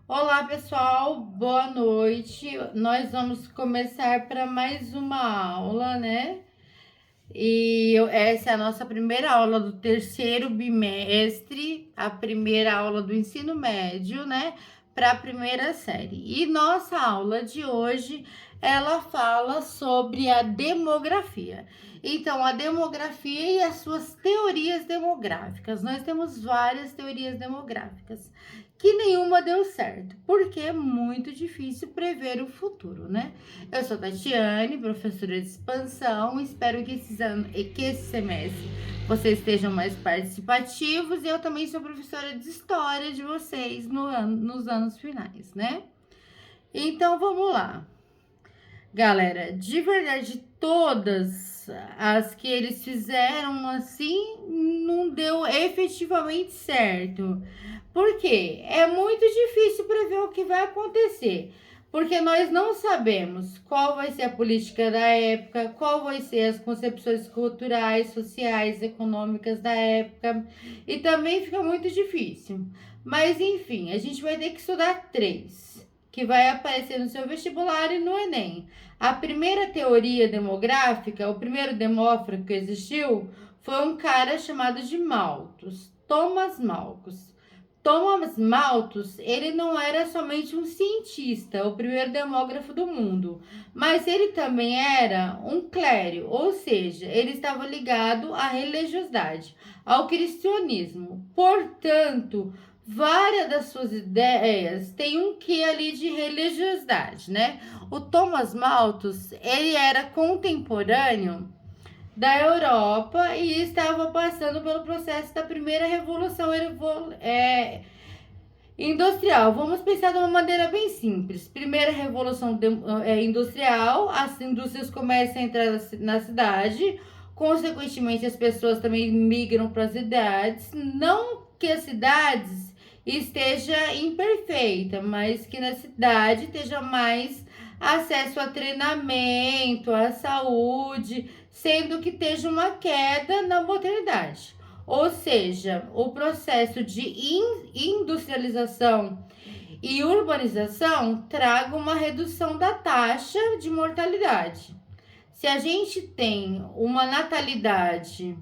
Olá, pessoal, boa noite. Nós vamos começar para mais uma aula, né? Essa é a nossa primeira aula do terceiro bimestre, a primeira aula do ensino médio, né? Para a primeira série. E nossa aula de hoje, ela fala sobre a demografia. Então, a demografia e as suas teorias demográficas. Nós temos várias teorias demográficas que nenhuma deu certo, porque é muito difícil prever o futuro, né? Eu sou Tatiane, professora de expansão, espero que esse semestre vocês estejam mais participativos e eu também sou professora de história de vocês nos anos finais, né? Então vamos lá. Galera, de verdade, todas as que eles fizeram assim não deu efetivamente certo. Por quê? É muito difícil prever o que vai acontecer, porque nós não sabemos qual vai ser a política da época, qual vai ser as concepções culturais, sociais, econômicas da época, e também fica muito difícil. Mas enfim, a gente vai ter que estudar três, que vai aparecer no seu vestibular e no Enem. A primeira teoria demográfica, o primeiro demógrafo que existiu, foi um cara chamado de Malthus, Thomas Malthus. Thomas Malthus, ele não era somente um cientista, o primeiro demógrafo do mundo, mas ele também era um clérigo, ou seja, ele estava ligado à religiosidade, ao cristianismo. Portanto, várias das suas ideias têm um quê ali de religiosidade, né? O Thomas Malthus, ele era contemporâneo da Europa e estava passando pelo processo da primeira revolução industrial. Vamos pensar de uma maneira bem simples. Primeira revolução industrial, as indústrias começam a entrar na cidade, consequentemente as pessoas também migram para as cidades. Não que as cidades esteja imperfeita, mas que na cidade esteja mais acesso a treinamento, à saúde, sendo que esteja uma queda na mortalidade. Ou seja, o processo de industrialização e urbanização traga uma redução da taxa de mortalidade. Se a gente tem uma natalidade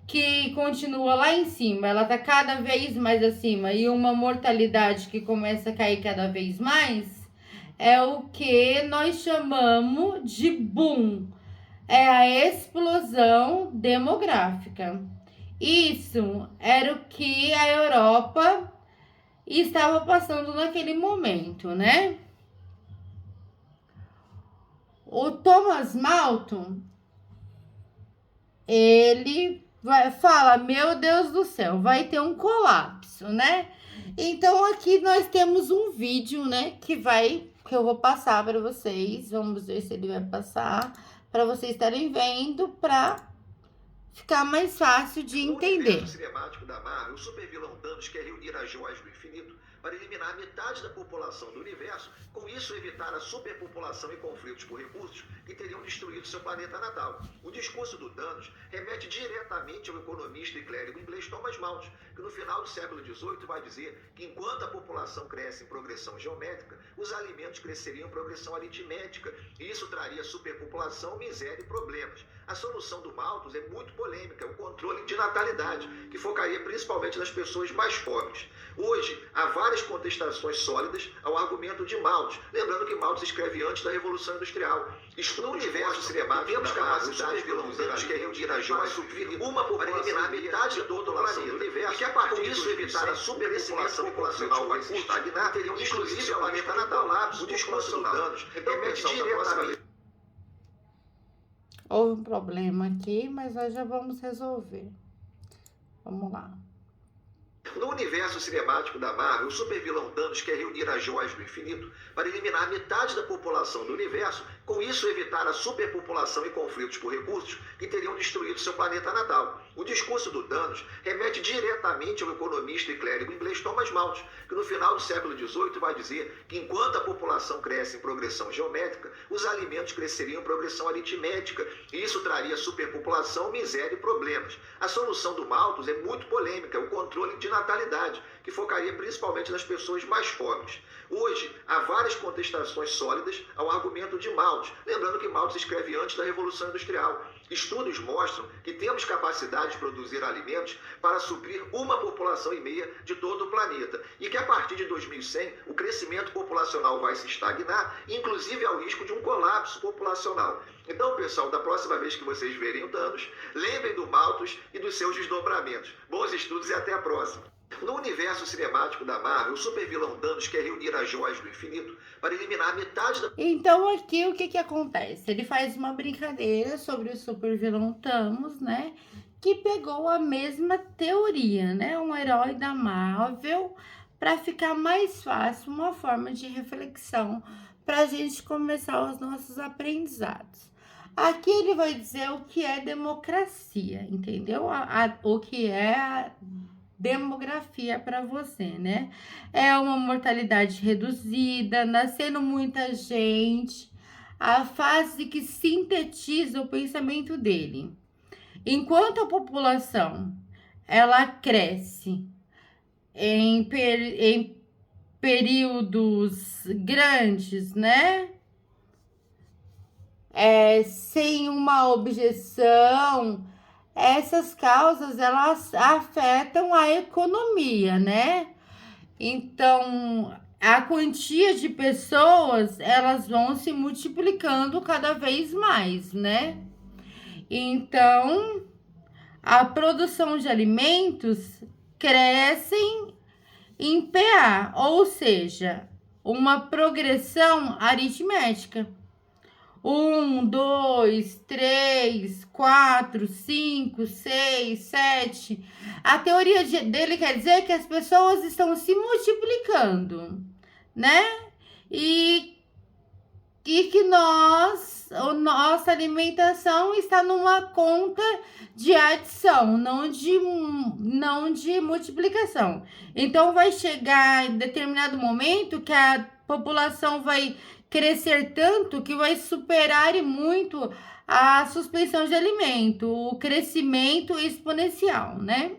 que continua lá em cima, ela está cada vez mais acima, e uma mortalidade que começa a cair cada vez mais, é o que nós chamamos de boom, é a explosão demográfica. Isso era o que a Europa estava passando naquele momento, né? O Thomas Malthus, ele fala, meu Deus do céu, vai ter um colapso, né? Então aqui nós temos um vídeo, né, que eu vou passar para vocês. Vamos ver se ele vai passar para vocês estarem vendo, para ficar mais fácil de entender. No universo cinemático da Marvel, o supervilão Thanos quer reunir as joias do infinito para eliminar metade da população do universo, com isso evitar a superpopulação e conflitos por recursos que teriam destruído seu planeta natal. O discurso do Thanos remete diretamente ao economista e clérigo inglês Thomas Malthus, que no final do século XVIII vai dizer que enquanto a população cresce em progressão geométrica, os alimentos cresceriam em progressão aritmética, e isso traria superpopulação, miséria e problemas. A solução do Malthus é muito polêmica, é o controle de natalidade, que focaria principalmente nas pessoas mais pobres. Hoje, há várias contestações sólidas ao argumento de Malthus, lembrando que Malthus escreve antes da Revolução Industrial. No universo cinemático, temos capacidade de vilões que reunir as joias suprir uma para eliminar metade da população do universo, e que a partir disso evitar a superpopulação populacional vai se estagnar, teriam inclusive o planeta natal. O discurso do Thanos remete diretamente. Houve um problema aqui, mas nós já vamos resolver. Vamos lá. No universo cinemático da Marvel, o supervilão Thanos quer reunir as joias do infinito para eliminar metade da população do universo, Com isso, evitar a superpopulação e conflitos por recursos que teriam destruído seu planeta natal. O discurso do Thanos remete diretamente ao economista e clérigo inglês Thomas Malthus, que no final do século XVIII vai dizer que enquanto a população cresce em progressão geométrica, os alimentos cresceriam em progressão aritmética, e isso traria superpopulação, miséria e problemas. A solução do Malthus é muito polêmica, o controle de natalidade, que focaria principalmente nas pessoas mais pobres. Hoje, há várias contestações sólidas ao argumento de Malthus, lembrando que Malthus escreve antes da Revolução Industrial. Estudos mostram que temos capacidade de produzir alimentos para suprir 1,5 população de todo o planeta, e que a partir de 2100 o crescimento populacional vai se estagnar, inclusive ao risco de um colapso populacional. Então, pessoal, da próxima vez que vocês verem o Thanos, lembrem do Malthus e dos seus desdobramentos. Bons estudos e até a próxima! No universo cinemático da Marvel, o supervilão Thanos quer reunir as joias do infinito para eliminar metade da... Então aqui o que acontece? Ele faz uma brincadeira sobre o supervilão Thanos, né? Que pegou a mesma teoria, né? Um herói da Marvel, para ficar mais fácil, uma forma de reflexão para a gente começar os nossos aprendizados. Aqui ele vai dizer o que é democracia, entendeu? O que é a demografia para você, né? É uma mortalidade reduzida, nascendo muita gente, a fase que sintetiza o pensamento dele. Enquanto a população ela cresce em períodos grandes, né? Sem uma objeção, essas causas elas afetam a economia, né? Então, a quantia de pessoas elas vão se multiplicando cada vez mais, né? Então, a produção de alimentos crescem em PA, ou seja, uma progressão aritmética. 1, 2, 3, 4, 5, 6, 7. A teoria dele quer dizer que as pessoas estão se multiplicando, né? E que nossa alimentação está numa conta de adição, não de multiplicação. Então, vai chegar em determinado momento que a população vai crescer tanto que vai superar muito a suspensão de alimento, o crescimento exponencial, né?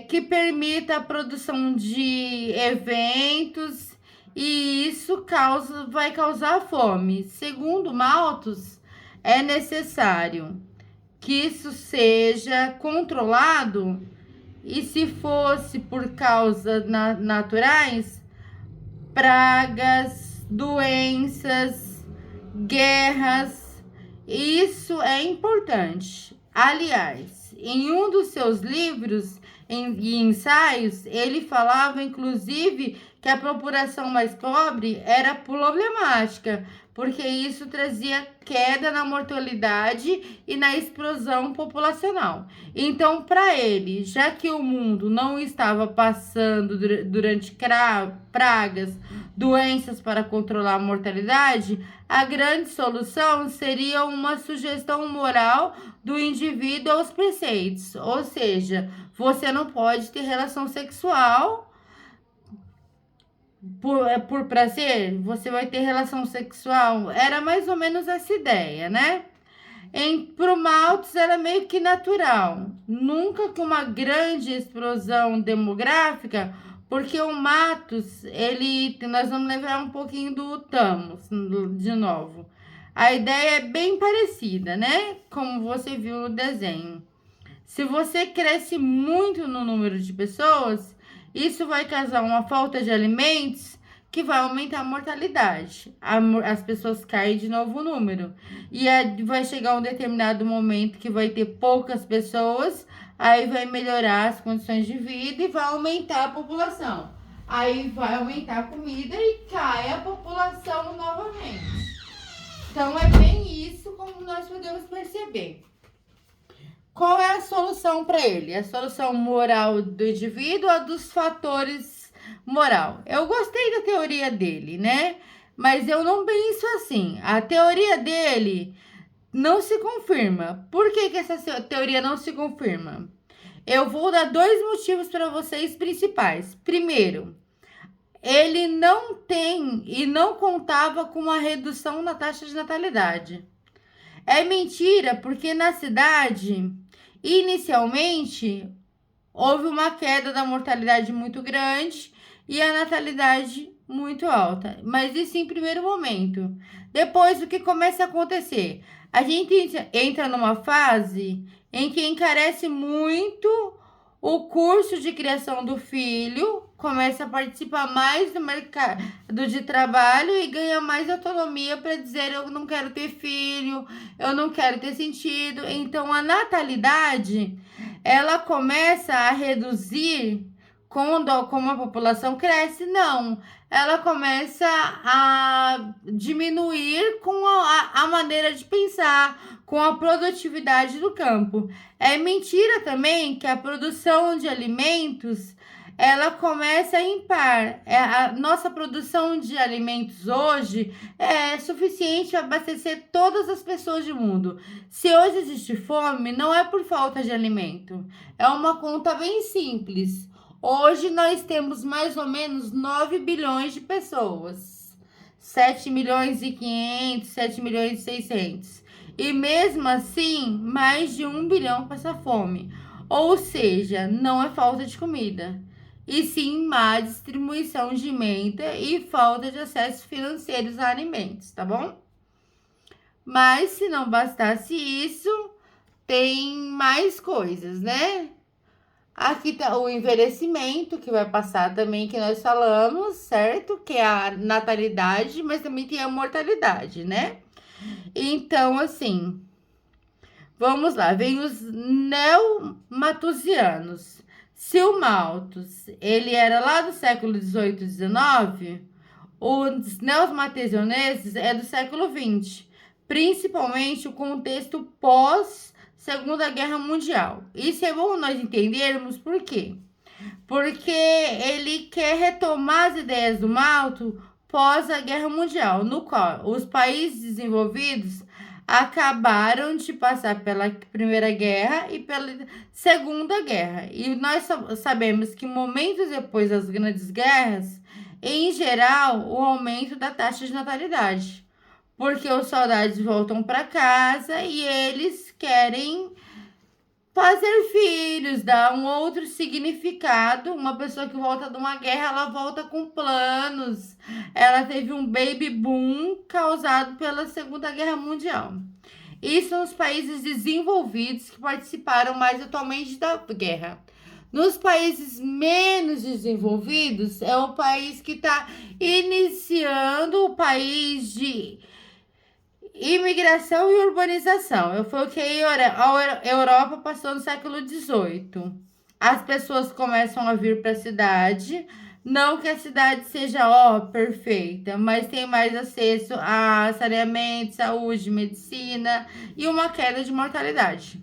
Que permita a produção de eventos, e isso vai causar fome. Segundo Malthus, é necessário que isso seja controlado, e se fosse por causas naturais, pragas, doenças, guerras, isso é importante. Aliás, em um dos seus livros e ensaios, ele falava, inclusive, que a população mais pobre era problemática, porque isso trazia queda na mortalidade e na explosão populacional. Então, para ele, já que o mundo não estava passando durante pragas, doenças para controlar a mortalidade, a grande solução seria uma sugestão moral do indivíduo aos preceitos, ou seja, você não pode ter relação sexual por prazer, você vai ter relação sexual. Era mais ou menos essa ideia, né? Pro Malthus era meio que natural, nunca com uma grande explosão demográfica, porque o Malthus, nós vamos lembrar um pouquinho do Thanos de novo. A ideia é bem parecida, né? Como você viu no desenho. Se você cresce muito no número de pessoas, isso vai causar uma falta de alimentos que vai aumentar a mortalidade. As pessoas caem de novo o número. E vai chegar um determinado momento que vai ter poucas pessoas, aí vai melhorar as condições de vida e vai aumentar a população. Aí vai aumentar a comida e cai a população novamente. Então, é bem isso como nós podemos perceber. Qual é a solução para ele? A solução moral do indivíduo ou dos fatores moral? Eu gostei da teoria dele, né? Mas eu não penso assim. A teoria dele não se confirma. Por que que essa teoria não se confirma? Eu vou dar dois motivos para vocês principais. Primeiro, ele não tem e não contava com uma redução na taxa de natalidade. É mentira, porque na cidade, inicialmente, houve uma queda da mortalidade muito grande e a natalidade muito alta. Mas isso em primeiro momento. Depois, o que começa a acontecer? A gente entra numa fase em que encarece muito o curso de criação do filho, começa a participar mais do mercado de trabalho e ganha mais autonomia para dizer eu não quero ter filho, eu não quero ter sentido. Então a natalidade ela começa a reduzir como a população cresce, não. Ela começa a diminuir com a maneira de pensar, com a produtividade do campo. É mentira também que a produção de alimentos ela começa a impar. A nossa produção de alimentos hoje é suficiente para abastecer todas as pessoas do mundo. Se hoje existe fome, não é por falta de alimento. É uma conta bem simples. Hoje nós temos mais ou menos 9 bilhões de pessoas. 7 milhões e 500, 7 milhões e 600. E mesmo assim, mais de 1 bilhão passa fome. Ou seja, não é falta de comida, e sim má distribuição de emenda e falta de acesso financeiros a alimentos, tá bom? Mas se não bastasse isso, tem mais coisas, né? Aqui tá o envelhecimento, que vai passar também, que nós falamos, certo? Que é a natalidade, mas também tem a mortalidade, né? Então, assim, vamos lá, vem os neomatusianos. Silmaltos, ele era lá do século XVIII e XIX. Os neomatusianeses é do século XX, principalmente o contexto pós Segunda Guerra Mundial. Isso é bom nós entendermos por quê? Porque ele quer retomar as ideias do Malto pós a Guerra Mundial, no qual os países desenvolvidos acabaram de passar pela Primeira Guerra e pela Segunda Guerra. E nós sabemos que momentos depois das grandes guerras, em geral, o aumento da taxa de natalidade. Porque os soldados voltam para casa e eles querem fazer filhos, dar um outro significado. Uma pessoa que volta de uma guerra, ela volta com planos. Ela teve um baby boom causado pela Segunda Guerra Mundial. Isso são os países desenvolvidos que participaram mais atualmente da guerra. Nos países menos desenvolvidos, é o país que está iniciando o país de imigração e urbanização. Foi o que a Europa passou no século XVIII. As pessoas começam a vir para a cidade. Não que a cidade seja perfeita, mas tem mais acesso a saneamento, saúde, medicina e uma queda de mortalidade.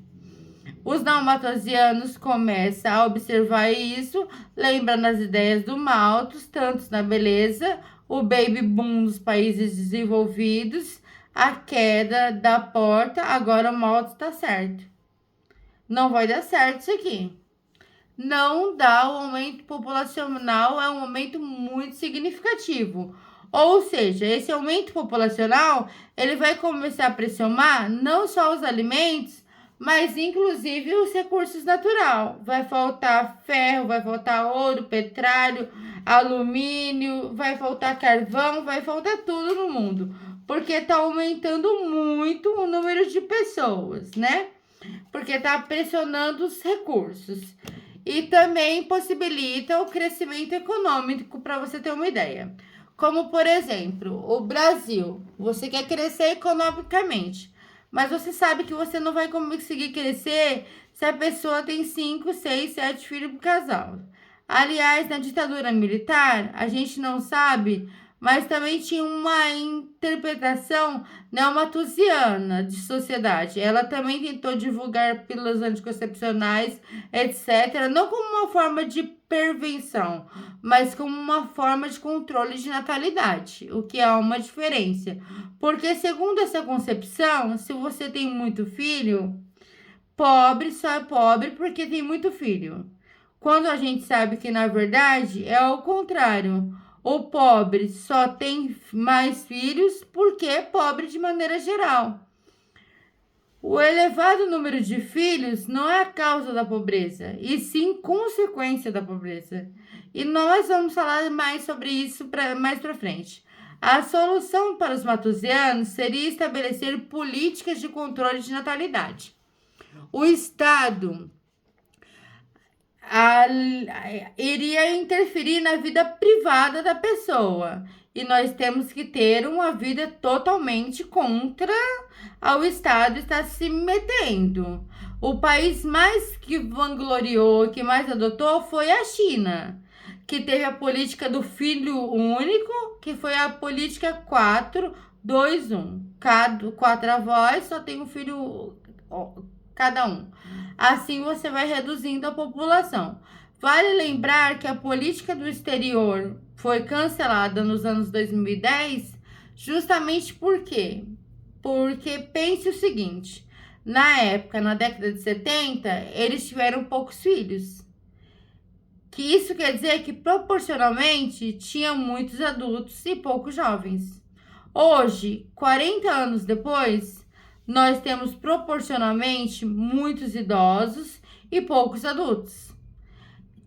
Os neomatusianos começam a observar isso, lembrando as ideias do Malthus, tanto na beleza, o baby boom nos países desenvolvidos, a queda da porta, agora o Malthus tá certo. Não vai dar certo isso aqui. Não dá, o aumento populacional é um aumento muito significativo. Ou seja, esse aumento populacional, ele vai começar a pressionar não só os alimentos, mas inclusive os recursos naturais. Vai faltar ferro, vai faltar ouro, petróleo, alumínio, vai faltar carvão, vai faltar tudo no mundo. Porque está aumentando muito o número de pessoas, né? Porque está pressionando os recursos. E também possibilita o crescimento econômico, para você ter uma ideia. Como, por exemplo, o Brasil. Você quer crescer economicamente, mas você sabe que você não vai conseguir crescer se a pessoa tem 5, 6, 7 filhos por casal. Aliás, na ditadura militar, a gente não sabe, mas também tinha uma interpretação neomalthusiana de sociedade. Ela também tentou divulgar pílulas anticoncepcionais, etc., não como uma forma de prevenção, mas como uma forma de controle de natalidade, o que é uma diferença. Porque, segundo essa concepção, se você tem muito filho, pobre só é pobre porque tem muito filho. Quando a gente sabe que, na verdade, é o contrário. O pobre só tem mais filhos porque é pobre de maneira geral. O elevado número de filhos não é a causa da pobreza, e sim consequência da pobreza. E nós vamos falar mais sobre isso mais para frente. A solução para os malthusianos seria estabelecer políticas de controle de natalidade. O Estado iria interferir na vida privada da pessoa. E nós temos que ter uma vida totalmente contra ao Estado estar se metendo. O país mais que vangloriou, que mais adotou, foi a China, que teve a política do filho único, que foi a política 4-2-1. Cada 4 avós só tem um filho cada um. Assim você vai reduzindo a população. Vale lembrar que a política do exterior foi cancelada nos anos 2010, justamente por quê? Porque pense o seguinte, na época, na década de 70, eles tiveram poucos filhos. Que isso quer dizer que proporcionalmente tinha muitos adultos e poucos jovens. Hoje, 40 anos depois, nós temos proporcionalmente muitos idosos e poucos adultos.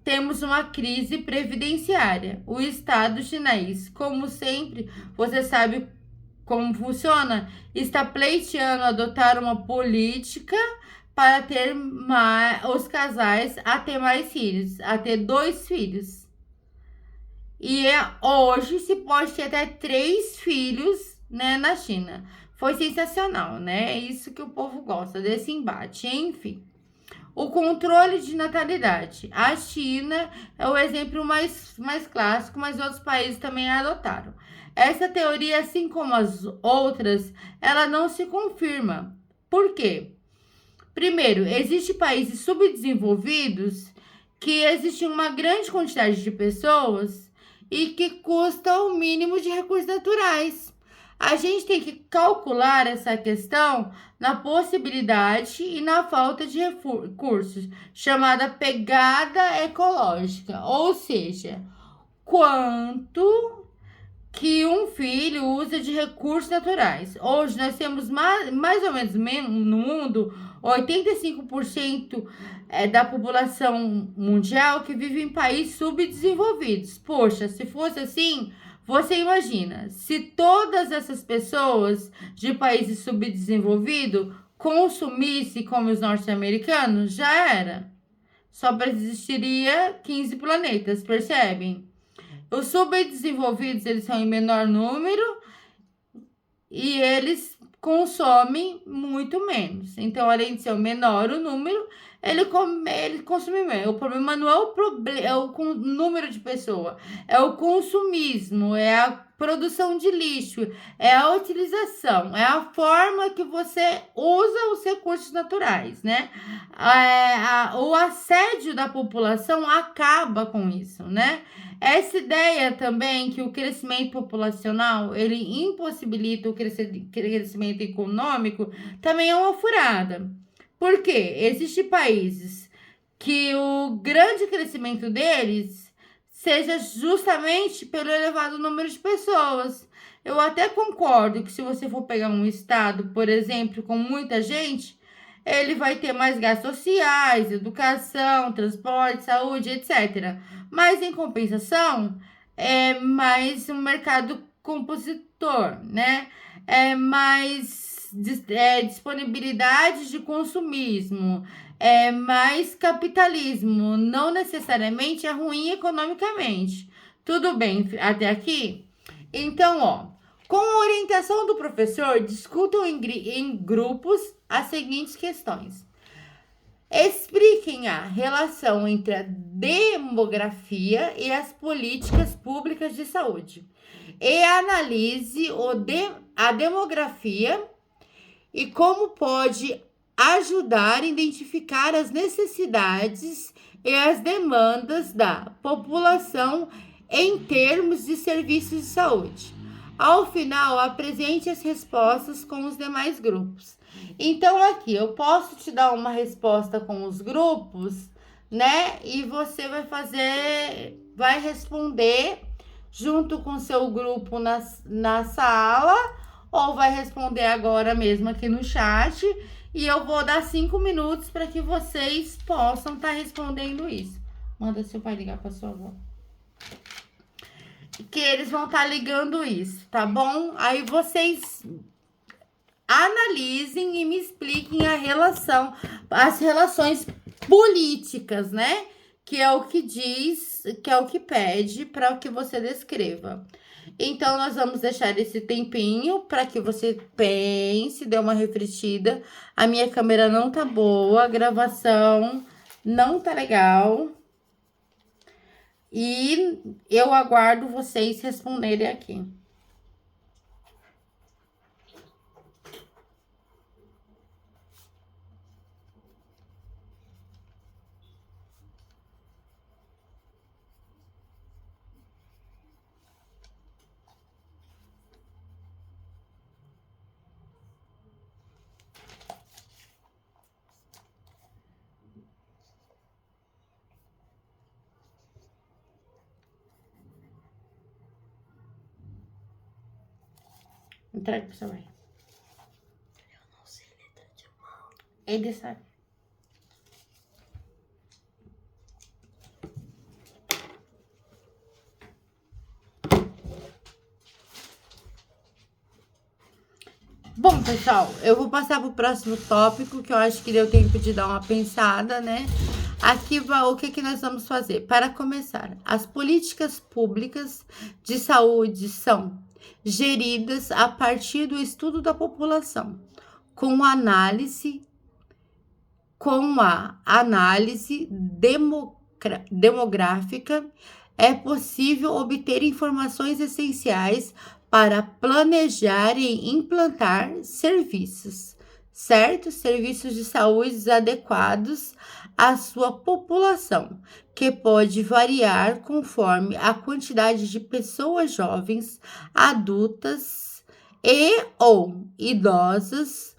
Temos uma crise previdenciária. O Estado chinês, como sempre, você sabe como funciona, está pleiteando adotar uma política para ter os casais a ter mais filhos, a ter 2 filhos. E hoje se pode ter até 3 filhos, né, na China. Foi sensacional, né? É isso que o povo gosta, desse embate, enfim. O controle de natalidade. A China é o exemplo mais clássico, mas outros países também adotaram. Essa teoria, assim como as outras, ela não se confirma. Por quê? Primeiro, existem países subdesenvolvidos que existe uma grande quantidade de pessoas e que custam o mínimo de recursos naturais. A gente tem que calcular essa questão na possibilidade e na falta de recursos, chamada pegada ecológica, ou seja, quanto que um filho usa de recursos naturais. Hoje nós temos mais ou menos no mundo 85% da população mundial que vive em países subdesenvolvidos. Poxa, se fosse assim, você imagina, se todas essas pessoas de países subdesenvolvidos consumissem como os norte-americanos, já era. Só existiria 15 planetas, percebem? Os subdesenvolvidos, eles são em menor número e eles consomem muito menos. Então, além de ser o menor o número, ele consome menos. O problema não é o número de pessoas, é o consumismo, é a produção de lixo, é a utilização, é a forma que você usa os recursos naturais, né? O assédio da população acaba com isso, né? Essa ideia também que o crescimento populacional, ele impossibilita o crescimento econômico, também é uma furada. Por quê? Existem países que o grande crescimento deles seja justamente pelo elevado número de pessoas. Eu até concordo que se você for pegar um estado, por exemplo, com muita gente, ele vai ter mais gastos sociais, educação, transporte, saúde, etc. Mas, em compensação, é mais um mercado compositor, né? É mais disponibilidade de consumismo, é mais capitalismo. Não necessariamente é ruim economicamente. Tudo bem até aqui? Então, com a orientação do professor, discutam em grupos as seguintes questões. Expliquem a relação entre a demografia e as políticas públicas de saúde. E analise a demografia e como pode ajudar a identificar as necessidades e as demandas da população em termos de serviços de saúde. Ao final, apresente as respostas com os demais grupos. Então, aqui, eu posso te dar uma resposta com os grupos, né? E você vai responder junto com seu grupo na sala, ou vai responder agora mesmo aqui no chat. E eu vou dar 5 minutos para que vocês possam estar respondendo isso. Manda seu pai ligar para sua avó. Que eles vão estar ligando isso, tá bom? Aí vocês analisem e me expliquem as relações políticas, né? Que é o que diz, que é o que pede para que você descreva. Então, nós vamos deixar esse tempinho para que você pense, dê uma refletida. A minha câmera não tá boa, a gravação não tá legal. E eu aguardo vocês responderem aqui. Entrega pro seu pai. Eu não sei letra de mão. Ele sabe. Bom, pessoal, eu vou passar para o próximo tópico, que eu acho que deu tempo de dar uma pensada, né? Aqui o que nós vamos fazer? Para começar, as políticas públicas de saúde são geridas a partir do estudo da população, com a análise demográfica, é possível obter informações essenciais para planejar e implantar serviços, certo? Serviços de saúde adequados à sua população, que pode variar conforme a quantidade de pessoas jovens, adultas e ou idosas,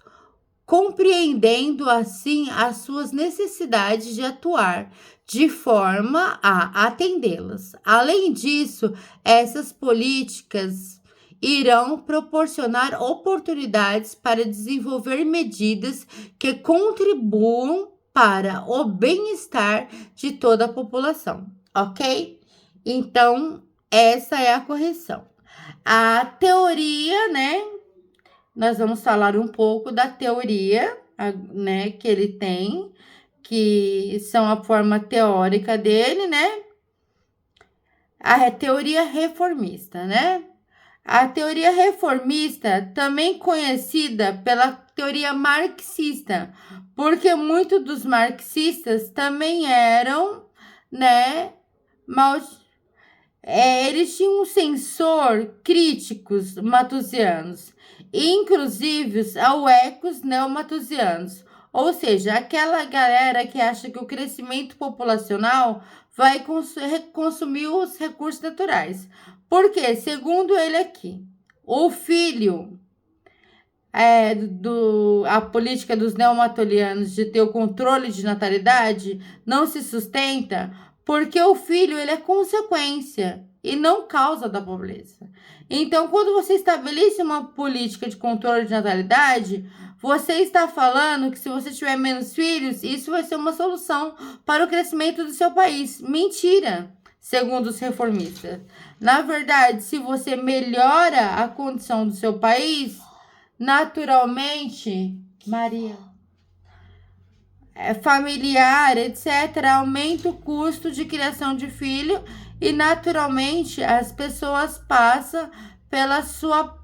compreendendo assim as suas necessidades de atuar de forma a atendê-las. Além disso, essas políticas irão proporcionar oportunidades para desenvolver medidas que contribuam para o bem-estar de toda a população, ok? Então, essa é a correção. A teoria, né? Nós vamos falar um pouco da teoria, né, que ele tem, que são a forma teórica dele, né? A teoria reformista, né? A teoria reformista, também conhecida pela teoria marxista, porque muitos dos marxistas também eram, né, eles tinham um sensor críticos malthusianos, inclusive ao ecos neomalthusianos, ou seja, aquela galera que acha que o crescimento populacional vai consumir os recursos naturais. Porque, segundo ele aqui, o filho, a política dos neomalthusianos de ter o controle de natalidade não se sustenta porque o filho ele é consequência e não causa da pobreza. Então, quando você estabelece uma política de controle de natalidade, você está falando que se você tiver menos filhos, isso vai ser uma solução para o crescimento do seu país. Mentira, segundo os reformistas. Na verdade, se você melhora a condição do seu país, naturalmente, familiar, etc., aumenta o custo de criação de filho e, naturalmente, as pessoas passam pela sua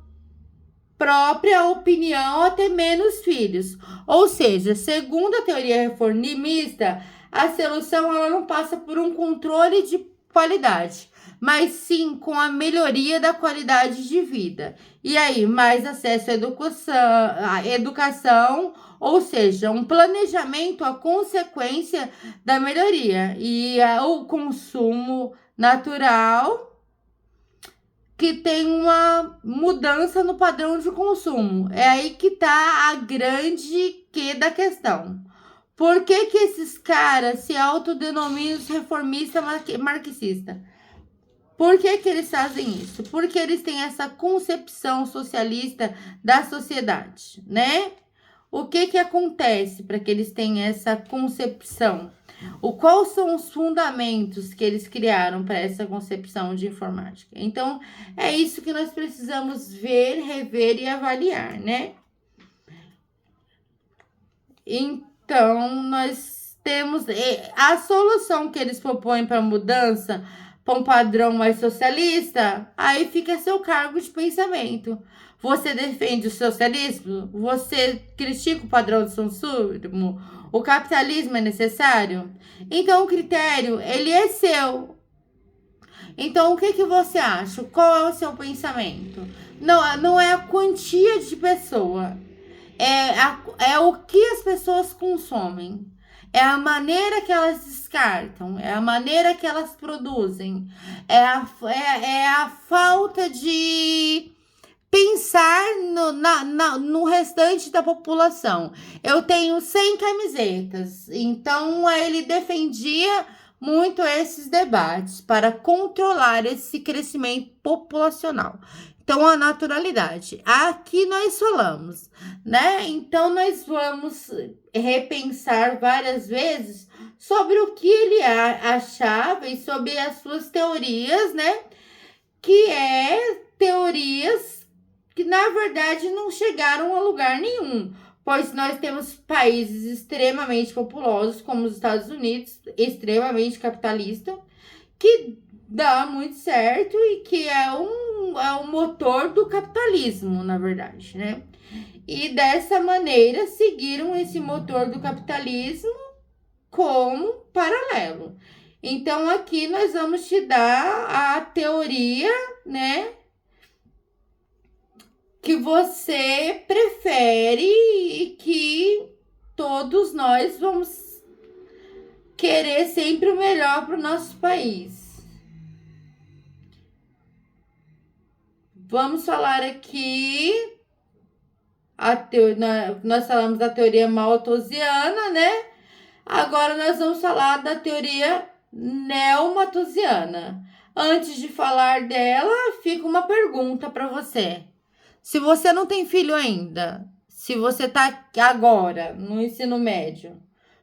própria opinião a ter menos filhos. Ou seja, segundo a teoria reformista, a solução ela não passa por um controle de qualidade, mas sim com a melhoria da qualidade de vida. E aí, mais acesso à educação, ou seja, um planejamento a consequência da melhoria. E o consumo natural que tem uma mudança no padrão de consumo. É aí que tá a grande da questão. Por que que esses caras se autodenominam reformista marxista? Por que que eles fazem isso? Porque eles têm essa concepção socialista da sociedade, né? O que que acontece para que eles tenham essa concepção? Quais são os fundamentos que eles criaram para essa concepção de informática? Então, é isso que nós precisamos ver, rever e avaliar, né? Então, nós temos a solução que eles propõem para a mudança, para um padrão mais socialista, aí fica a seu cargo de pensamento. Você defende o socialismo? Você critica o padrão de consumo? O capitalismo é necessário? Então, o critério, ele é seu. Então, o que que você acha? Qual é o seu pensamento? Não é a quantia de pessoa. É o que as pessoas consomem. É a maneira que elas descartam. É a maneira que elas produzem. É a falta de pensar no restante da população. Eu tenho 100 camisetas, então ele defendia muito esses debates para controlar esse crescimento populacional. Então, a naturalidade. Aqui nós falamos, né? Então, nós vamos repensar várias vezes sobre o que ele achava e sobre as suas teorias, né? Que teorias que na verdade não chegaram a lugar nenhum, pois nós temos países extremamente populosos, como os Estados Unidos, extremamente capitalista, que dá muito certo e que é um motor do capitalismo, na verdade, né? E dessa maneira seguiram esse motor do capitalismo como paralelo. Então aqui nós vamos te dar a teoria, né, que você prefere e que todos nós vamos querer sempre o melhor para o nosso país. Vamos falar aqui, nós falamos da teoria malthusiana, né? Agora nós vamos falar da teoria neomalthusiana. Antes de falar dela, fica uma pergunta para você. Se você não tem filho ainda, se você está agora no ensino médio,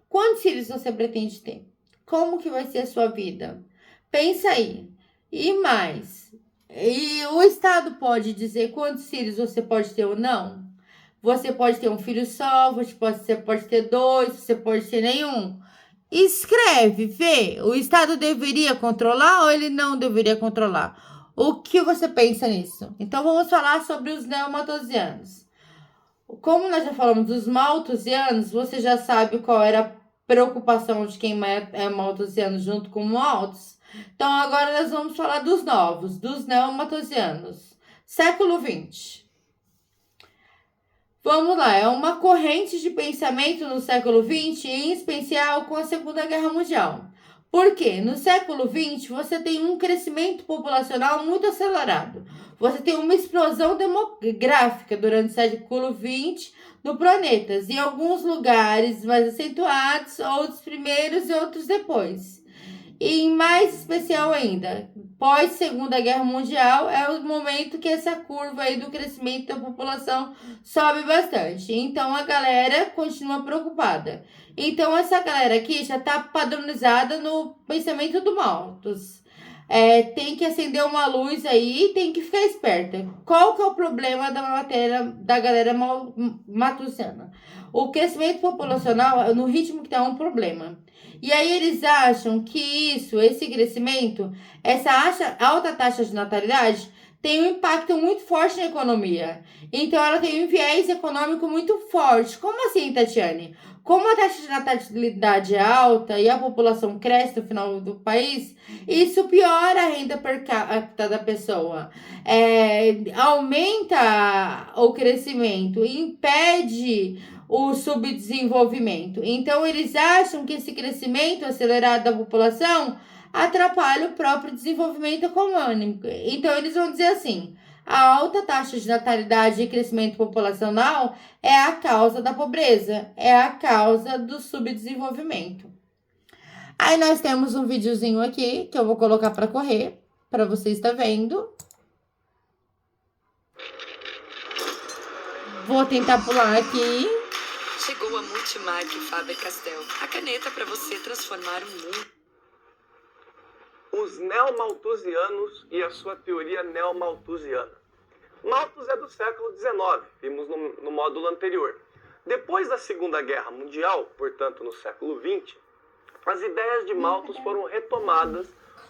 quantos filhos você pretende ter? Como que vai ser a sua vida? Pensa aí. E mais, e o Estado pode dizer quantos filhos você pode ter ou não? Você pode ter um filho só, você pode ter 2, você pode ter nenhum. Escreve, vê. O Estado deveria controlar ou ele não deveria controlar? O que você pensa nisso? Então, vamos falar sobre os neomalthusianos. Como nós já falamos dos malthusianos, você já sabe qual era a preocupação de quem é malthusiano junto com Malthus. Então, agora nós vamos falar dos novos, dos neomalthusianos. Século XX. Vamos lá, é uma corrente de pensamento no século XX, em especial com a Segunda Guerra Mundial. Por quê? No século XX, você tem um crescimento populacional muito acelerado. Você tem uma explosão demográfica durante o século XX no planeta. Em alguns lugares mais acentuados, outros primeiros e outros depois. E mais especial ainda, pós Segunda Guerra Mundial, é o momento que essa curva aí do crescimento da população sobe bastante. Então, a galera continua preocupada. Então, essa galera aqui já está padronizada no pensamento do Malthus. Tem que acender uma luz aí e tem que ficar esperta. Qual que é o problema da galera malthusiana? O crescimento populacional, no ritmo que está, é um problema. E aí eles acham que esse crescimento, essa alta taxa de natalidade, tem um impacto muito forte na economia. Então, ela tem um viés econômico muito forte. Como assim, Tatiane? Como a taxa de natalidade é alta e a população cresce no final do país, isso piora a renda per capita da pessoa. Aumenta o crescimento, impede o subdesenvolvimento. Então, eles acham que esse crescimento acelerado da população atrapalha o próprio desenvolvimento econômico. Então, eles vão dizer assim: a alta taxa de natalidade e crescimento populacional é a causa da pobreza, é a causa do subdesenvolvimento. Aí nós temos um videozinho aqui que eu vou colocar para correr, para você estar vendo. Vou tentar pular aqui. Chegou a Multimark Faber-Castell, a caneta para você transformar o mundo. Os neomalthusianos e a sua teoria neomalthusiana. Malthus é do século XIX, vimos no módulo anterior. Depois da Segunda Guerra Mundial, portanto no século XX, as ideias de Malthus foram retomadas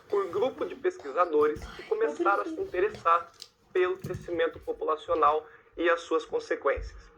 por grupo de pesquisadores que começaram a se interessar pelo crescimento populacional e as suas consequências.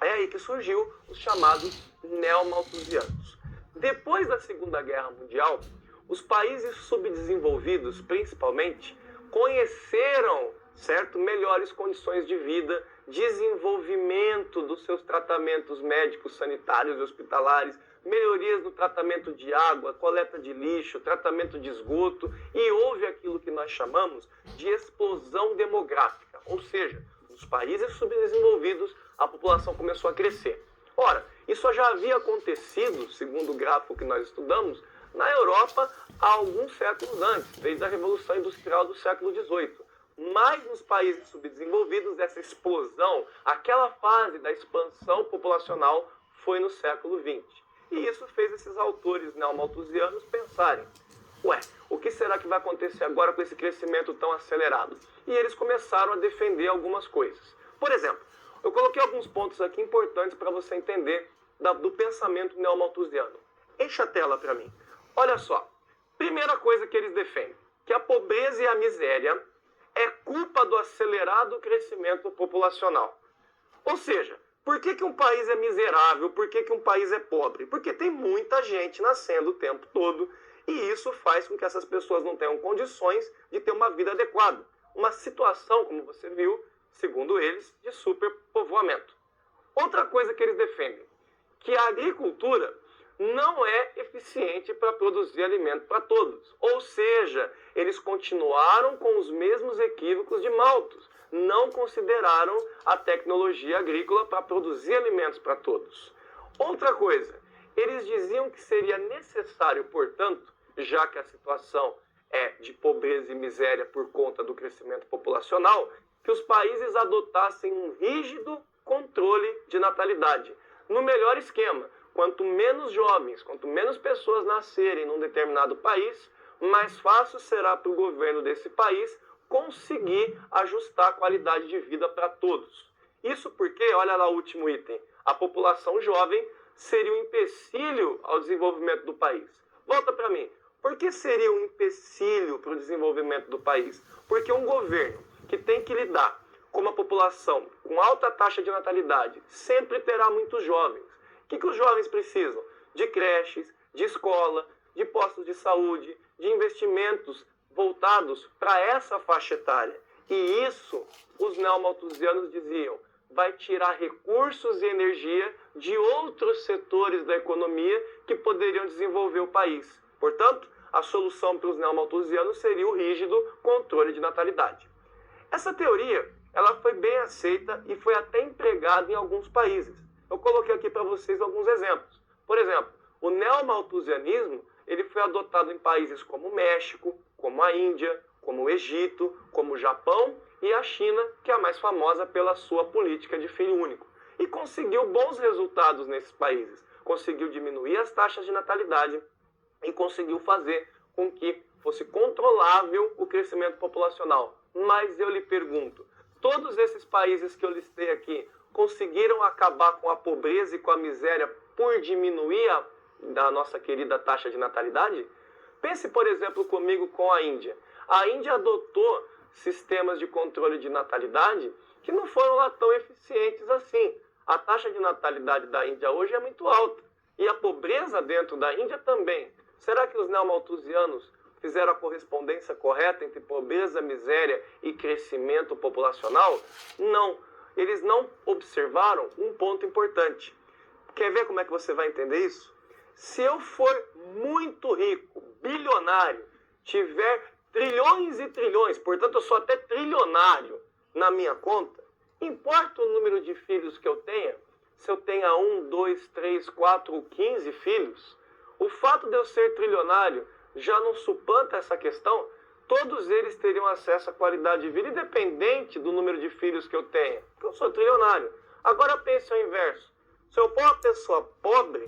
É aí que surgiu os chamados neomalthusianos. Depois da Segunda Guerra Mundial, os países subdesenvolvidos, principalmente, conheceram, certo, melhores condições de vida, desenvolvimento dos seus tratamentos médicos, sanitários e hospitalares, melhorias no tratamento de água, coleta de lixo, tratamento de esgoto, e houve aquilo que nós chamamos de explosão demográfica, ou seja, nos países subdesenvolvidos a população começou a crescer. Ora, isso já havia acontecido, segundo o gráfico que nós estudamos, na Europa há alguns séculos antes, desde a Revolução Industrial do século XVIII. Mas nos países subdesenvolvidos, essa explosão, aquela fase da expansão populacional foi no século XX. E isso fez esses autores neomalthusianos pensarem: ué, o que será que vai acontecer agora com esse crescimento tão acelerado? E eles começaram a defender algumas coisas. Por exemplo, eu coloquei alguns pontos aqui importantes para você entender do pensamento neomalthusiano. Enche a tela para mim. Olha só, primeira coisa que eles defendem, que a pobreza e a miséria é culpa do acelerado crescimento populacional. Ou seja, por que um país é miserável? Por que um país é pobre? Porque tem muita gente nascendo o tempo todo e isso faz com que essas pessoas não tenham condições de ter uma vida adequada. Uma situação, como você viu, segundo eles, de superpovoamento. Outra coisa que eles defendem, que a agricultura não é eficiente para produzir alimento para todos. Ou seja, eles continuaram com os mesmos equívocos de Malthus. Não consideraram a tecnologia agrícola para produzir alimentos para todos. Outra coisa, eles diziam que seria necessário, portanto, já que a situação é de pobreza e miséria por conta do crescimento populacional, que os países adotassem um rígido controle de natalidade. No melhor esquema, quanto menos jovens, quanto menos pessoas nascerem num determinado país, mais fácil será para o governo desse país conseguir ajustar a qualidade de vida para todos. Isso porque, olha lá o último item, a população jovem seria um empecilho ao desenvolvimento do país. Volta para mim. Por que seria um empecilho para o desenvolvimento do país? Porque um governo que tem que lidar com uma população com alta taxa de natalidade sempre terá muitos jovens. O que os jovens precisam? De creches, de escola, de postos de saúde, de investimentos voltados para essa faixa etária. E isso, os neomalthusianos diziam, vai tirar recursos e energia de outros setores da economia que poderiam desenvolver o país. Portanto, a solução para os neomalthusianos seria o rígido controle de natalidade. Essa teoria, ela foi bem aceita e foi até empregada em alguns países. Eu coloquei aqui para vocês alguns exemplos. Por exemplo, o neomalthusianismo, ele foi adotado em países como o México, como a Índia, como o Egito, como o Japão e a China, que é a mais famosa pela sua política de filho único. E conseguiu bons resultados nesses países. Conseguiu diminuir as taxas de natalidade e conseguiu fazer com que fosse controlável o crescimento populacional. Mas eu lhe pergunto, todos esses países que eu listei aqui conseguiram acabar com a pobreza e com a miséria por diminuir a nossa querida taxa de natalidade? Pense, por exemplo, comigo com a Índia. A Índia adotou sistemas de controle de natalidade que não foram lá tão eficientes assim. A taxa de natalidade da Índia hoje é muito alta. E a pobreza dentro da Índia também. Será que os neomalthusianos fizeram a correspondência correta entre pobreza, miséria e crescimento populacional? Não. Eles não observaram um ponto importante. Quer ver como é que você vai entender isso? Se eu for muito rico, bilionário, tiver trilhões e trilhões, portanto eu sou até trilionário na minha conta, importa o número de filhos que eu tenha, se eu tenha 1, 2, 3, 4 ou 15 filhos, o fato de eu ser trilionário já não suplanta essa questão. Todos eles teriam acesso à qualidade de vida independente do número de filhos que eu tenha, porque eu sou trilionário. Agora pense ao inverso. Se eu for uma pessoa pobre,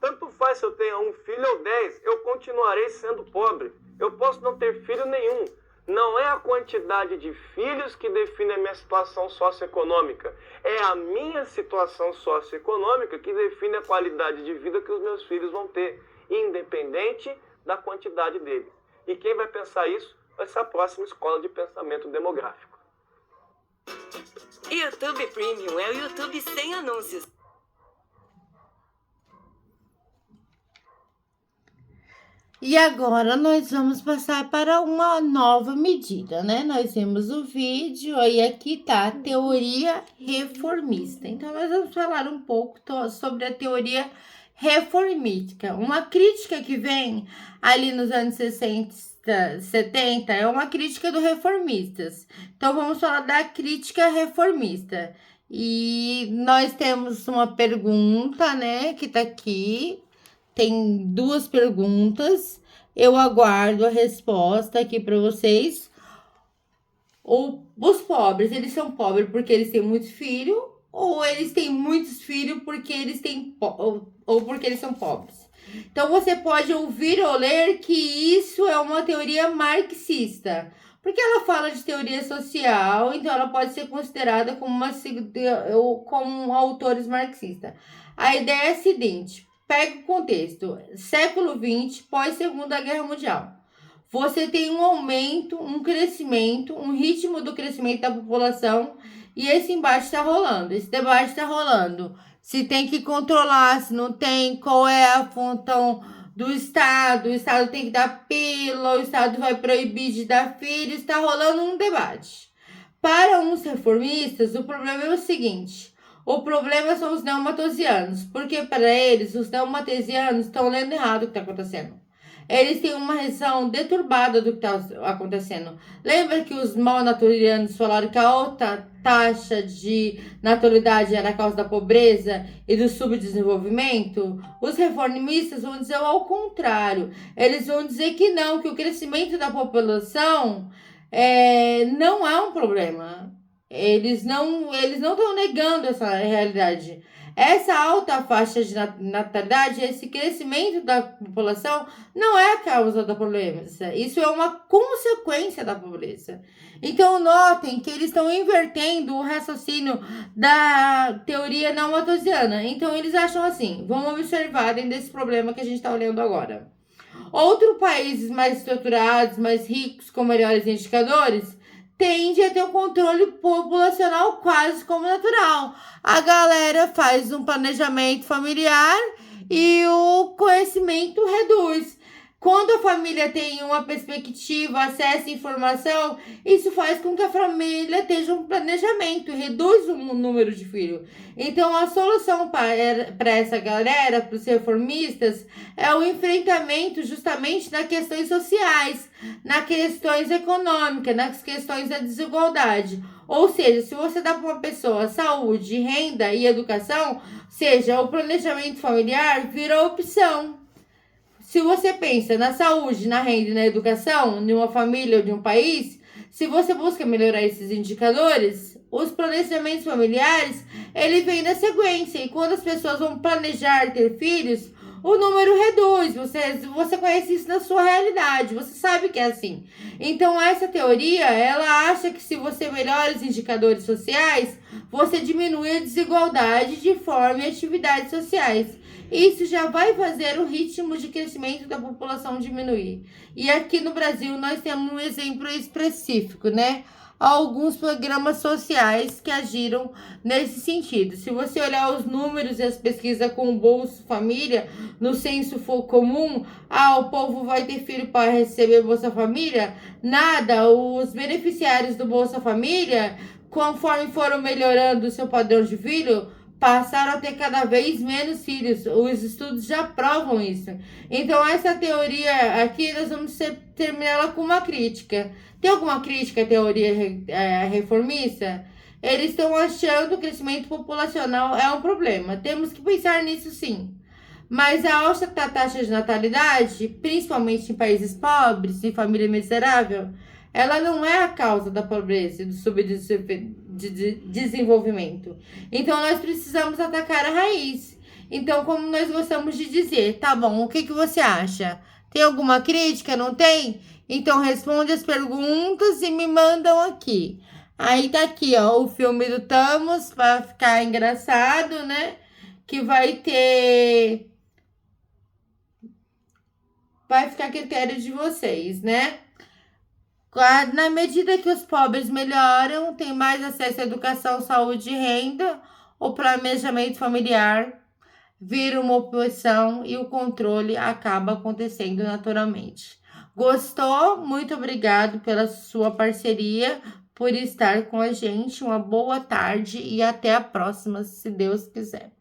tanto faz se eu tenha 1 filho ou 10, eu continuarei sendo pobre. Eu posso não ter filho nenhum. Não é a quantidade de filhos que define a minha situação socioeconômica. É a minha situação socioeconômica que define a qualidade de vida que os meus filhos vão ter, independente da quantidade deles. E quem vai pensar isso vai ser a próxima escola de pensamento demográfico. YouTube Premium é o YouTube sem anúncios. E agora nós vamos passar para uma nova medida, né? Nós vemos o vídeo e aqui tá a teoria reformista. Então, nós vamos falar um pouco sobre a teoria reformística. Uma crítica que vem ali nos anos 60, 70 é uma crítica dos reformistas. Então, vamos falar da crítica reformista. E nós temos uma pergunta, né, que tá aqui. Tem 2 perguntas. Eu aguardo a resposta aqui para vocês. Os pobres, eles são pobres porque eles têm muitos filhos? Ou eles têm muitos filhos porque eles têm ou porque eles são pobres? Então, você pode ouvir ou ler que isso é uma teoria marxista. Porque ela fala de teoria social, então ela pode ser considerada como autores marxistas. A ideia é a seguinte. Pega o contexto, século XX, pós-Segunda Guerra Mundial. Você tem um aumento, um crescimento, um ritmo do crescimento da população e esse embate está rolando, esse debate está rolando. Se tem que controlar, se não tem, qual é a função do Estado, o Estado tem que dar pílula, o Estado vai proibir de dar filhos, está rolando um debate. Para uns reformistas, o problema é o seguinte... O problema são os neomalthusianos, porque para eles, os neomalthusianos estão lendo errado o que está acontecendo. Eles têm uma visão deturbada do que está acontecendo. Lembra que os mal-naturianos falaram que a alta taxa de natalidade era a causa da pobreza e do subdesenvolvimento? Os reformistas vão dizer ao contrário. Eles vão dizer que não, que o crescimento da população não é um problema. Eles não estão negando essa realidade. Essa alta faixa de natalidade, esse crescimento da população, não é a causa da pobreza. Isso é uma consequência da pobreza. Então, notem que eles estão invertendo o raciocínio da teoria neomalthusiana. Então, eles acham assim, vamos observar dentro desse problema que a gente está olhando agora. Outros países mais estruturados, mais ricos, com melhores indicadores, tende a ter um controle populacional quase como natural. A galera faz um planejamento familiar e o conhecimento reduz. Quando a família tem uma perspectiva, acesso à informação, isso faz com que a família tenha um planejamento, reduz o número de filhos. Então, a solução para essa galera, para os reformistas, é o enfrentamento justamente nas questões sociais, nas questões econômicas, nas questões da desigualdade. Ou seja, se você dá para uma pessoa saúde, renda e educação, seja o planejamento familiar vira opção. Se você pensa na saúde, na renda e na educação de uma família ou de um país, se você busca melhorar esses indicadores, os planejamentos familiares, ele vem na sequência. E quando as pessoas vão planejar ter filhos, o número reduz. Você conhece isso na sua realidade, você sabe que é assim. Então, essa teoria, ela acha que se você melhora os indicadores sociais, você diminui a desigualdade de forma e atividades sociais. Isso já vai fazer o ritmo de crescimento da população diminuir. E aqui no Brasil nós temos um exemplo específico, né? Alguns programas sociais que agiram nesse sentido. Se você olhar os números e as pesquisas com o Bolsa Família, no censo for comum, o povo vai ter filho para receber Bolsa Família? Nada, os beneficiários do Bolsa Família, conforme foram melhorando o seu padrão de filho, passaram a ter cada vez menos filhos. Os estudos já provam isso. Então, essa teoria aqui, nós vamos terminar ela com uma crítica. Tem alguma crítica à teoria reformista? Eles estão achando que o crescimento populacional é um problema. Temos que pensar nisso sim. Mas a alta taxa de natalidade, principalmente em países pobres e família miserável, ela não é a causa da pobreza e do subdesenvolvimento. Então, nós precisamos atacar a raiz. Então, como nós gostamos de dizer, tá bom, o que você acha? Tem alguma crítica? Não tem? Então, responde as perguntas e me mandam aqui. Aí tá aqui, ó, o filme do Thanos, para ficar engraçado, né? Que vai ter... Vai ficar a critério de vocês, né? Na medida que os pobres melhoram, tem mais acesso à educação, saúde e renda, o planejamento familiar vira uma opção e o controle acaba acontecendo naturalmente. Gostou? Muito obrigado pela sua parceria, por estar com a gente. Uma boa tarde e até a próxima, se Deus quiser.